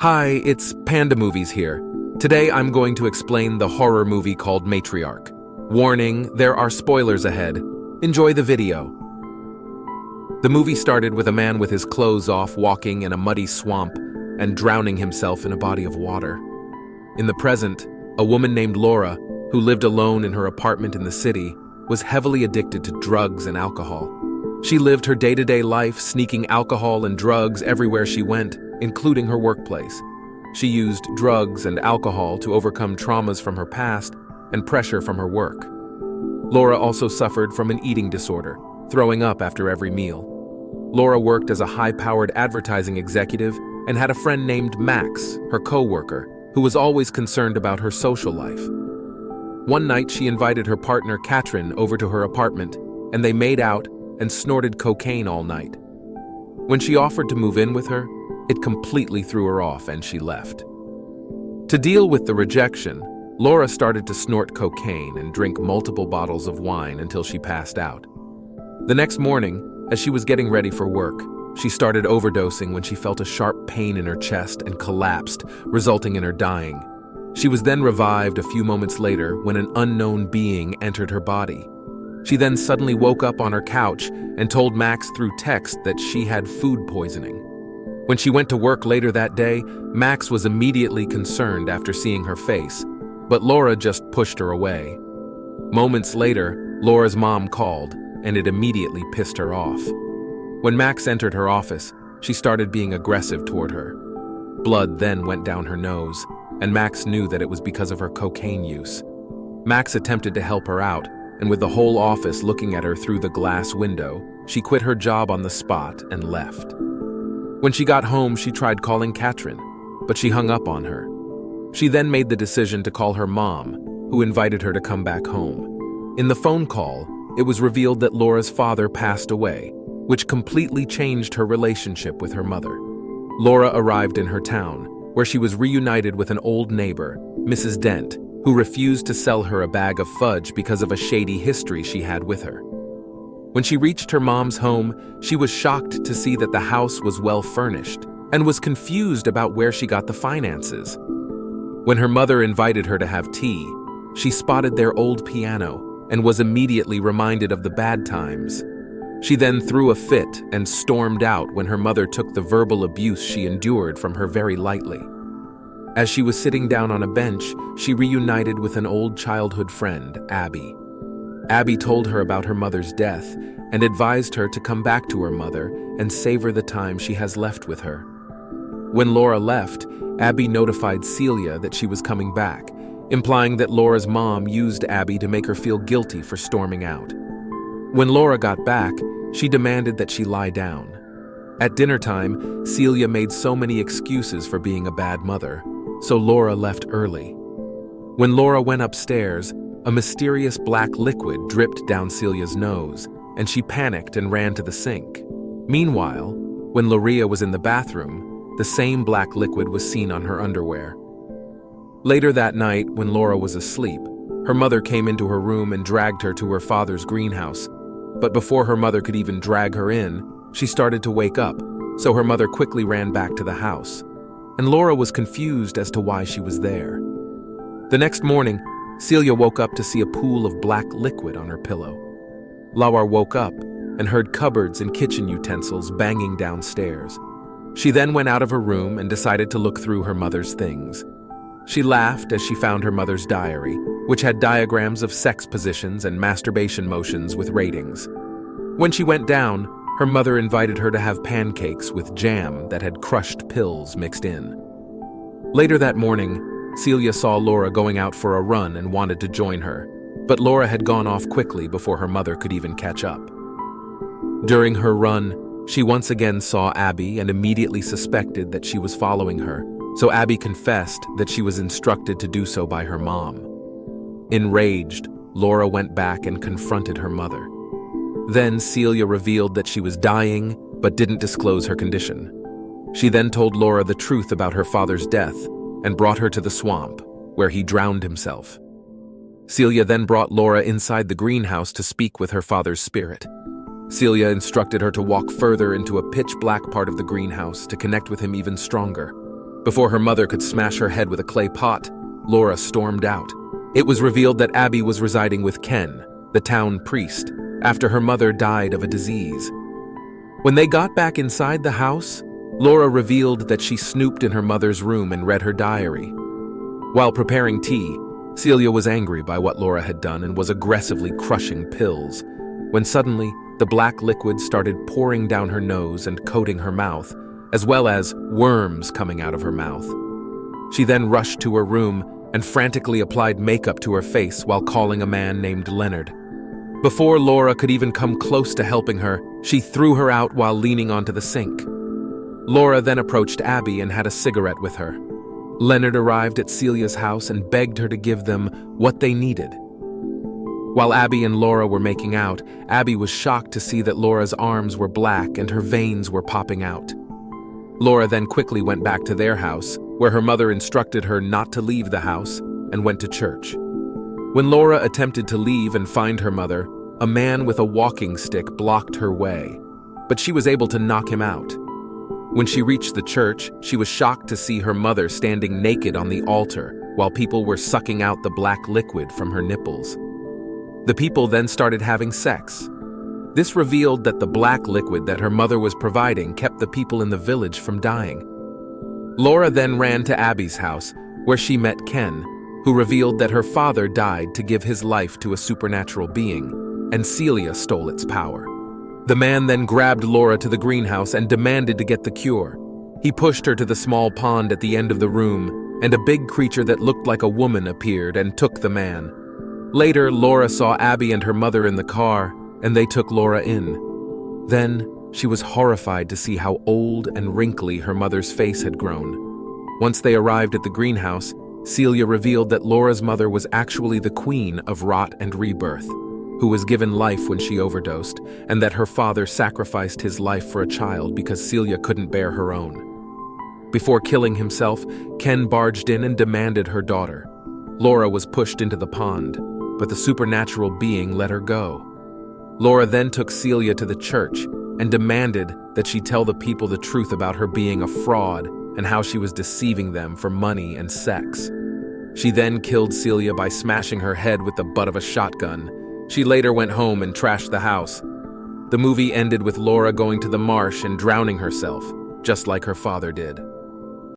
Hi, it's Panda Movies here. Today I'm going to explain the horror movie called Matriarch. Warning, there are spoilers ahead. Enjoy the video. The movie started with a man with his clothes off walking in a muddy swamp and drowning himself in a body of water. In the present, a woman named Laura, who lived alone in her apartment in the city, was heavily addicted to drugs and alcohol. She lived her day-to-day life sneaking alcohol and drugs everywhere she went, including her workplace. She used drugs and alcohol to overcome traumas from her past and pressure from her work. Laura also suffered from an eating disorder, throwing up after every meal. Laura worked as a high-powered advertising executive and had a friend named Max, her coworker, who was always concerned about her social life. One night, she invited her partner Katrin over to her apartment, and they made out and snorted cocaine all night. When she offered to move in with her, it completely threw her off and she left. To deal with the rejection, Laura started to snort cocaine and drink multiple bottles of wine until she passed out. The next morning, as she was getting ready for work, she started overdosing when she felt a sharp pain in her chest and collapsed, resulting in her dying. She was then revived a few moments later when an unknown being entered her body. She then suddenly woke up on her couch and told Max through text that she had food poisoning. When she went to work later that day, Max was immediately concerned after seeing her face, but Laura just pushed her away. Moments later, Laura's mom called, and it immediately pissed her off. When Max entered her office, she started being aggressive toward her. Blood then went down her nose, and Max knew that it was because of her cocaine use. Max attempted to help her out, and with the whole office looking at her through the glass window, she quit her job on the spot and left. When she got home, she tried calling Katrin, but she hung up on her. She then made the decision to call her mom, who invited her to come back home. In the phone call, it was revealed that Laura's father passed away, which completely changed her relationship with her mother. Laura arrived in her town, where she was reunited with an old neighbor, Mrs. Dent, who refused to sell her a bag of fudge because of a shady history she had with her. When she reached her mom's home, she was shocked to see that the house was well furnished and was confused about where she got the finances. When her mother invited her to have tea, she spotted their old piano and was immediately reminded of the bad times. She then threw a fit and stormed out when her mother took the verbal abuse she endured from her very lightly. As she was sitting down on a bench, she reunited with an old childhood friend, Abby. Abby told her about her mother's death and advised her to come back to her mother and savor the time she has left with her. When Laura left, Abby notified Celia that she was coming back, implying that Laura's mom used Abby to make her feel guilty for storming out. When Laura got back, she demanded that she lie down. At dinner time, Celia made so many excuses for being a bad mother, so Laura left early. When Laura went upstairs, a mysterious black liquid dripped down Celia's nose, and she panicked and ran to the sink. Meanwhile, when Loria was in the bathroom, the same black liquid was seen on her underwear. Later that night, when Laura was asleep, her mother came into her room and dragged her to her father's greenhouse. But before her mother could even drag her in, she started to wake up, so her mother quickly ran back to the house. And Laura was confused as to why she was there. The next morning, Celia woke up to see a pool of black liquid on her pillow. Laura woke up and heard cupboards and kitchen utensils banging downstairs. She then went out of her room and decided to look through her mother's things. She laughed as she found her mother's diary, which had diagrams of sex positions and masturbation motions with ratings. When she went down, her mother invited her to have pancakes with jam that had crushed pills mixed in. Later that morning, Celia saw Laura going out for a run and wanted to join her, but Laura had gone off quickly before her mother could even catch up. During her run, she once again saw Abby and immediately suspected that she was following her, so Abby confessed that she was instructed to do so by her mom. Enraged, Laura went back and confronted her mother. Then Celia revealed that she was dying, but didn't disclose her condition. She then told Laura the truth about her father's death and brought her to the swamp, where he drowned himself. Celia then brought Laura inside the greenhouse to speak with her father's spirit. Celia instructed her to walk further into a pitch-black part of the greenhouse to connect with him even stronger. Before her mother could smash her head with a clay pot, Laura stormed out. It was revealed that Abby was residing with Ken, the town priest, after her mother died of a disease. When they got back inside the house, Laura revealed that she snooped in her mother's room and read her diary. While preparing tea, Celia was angry by what Laura had done and was aggressively crushing pills, when suddenly the black liquid started pouring down her nose and coating her mouth, as well as worms coming out of her mouth. She then rushed to her room and frantically applied makeup to her face while calling a man named Leonard. Before Laura could even come close to helping her, she threw her out while leaning onto the sink. Laura then approached Abby and had a cigarette with her. Leonard arrived at Celia's house and begged her to give them what they needed. While Abby and Laura were making out, Abby was shocked to see that Laura's arms were black and her veins were popping out. Laura then quickly went back to their house, where her mother instructed her not to leave the house, and went to church. When Laura attempted to leave and find her mother, a man with a walking stick blocked her way, but she was able to knock him out. When she reached the church, she was shocked to see her mother standing naked on the altar while people were sucking out the black liquid from her nipples. The people then started having sex. This revealed that the black liquid that her mother was providing kept the people in the village from dying. Laura then ran to Abby's house, where she met Ken, who revealed that her father died to give his life to a supernatural being, and Celia stole its power. The man then grabbed Laura to the greenhouse and demanded to get the cure. He pushed her to the small pond at the end of the room, and a big creature that looked like a woman appeared and took the man. Later, Laura saw Abby and her mother in the car, and they took Laura in. Then, she was horrified to see how old and wrinkly her mother's face had grown. Once they arrived at the greenhouse, Celia revealed that Laura's mother was actually the queen of rot and rebirth, who was given life when she overdosed, and that her father sacrificed his life for a child because Celia couldn't bear her own. Before killing himself, Ken barged in and demanded her daughter. Laura was pushed into the pond, but the supernatural being let her go. Laura then took Celia to the church and demanded that she tell the people the truth about her being a fraud and how she was deceiving them for money and sex. She then killed Celia by smashing her head with the butt of a shotgun. She later went home and trashed the house. The movie ended with Laura going to the marsh and drowning herself, just like her father did.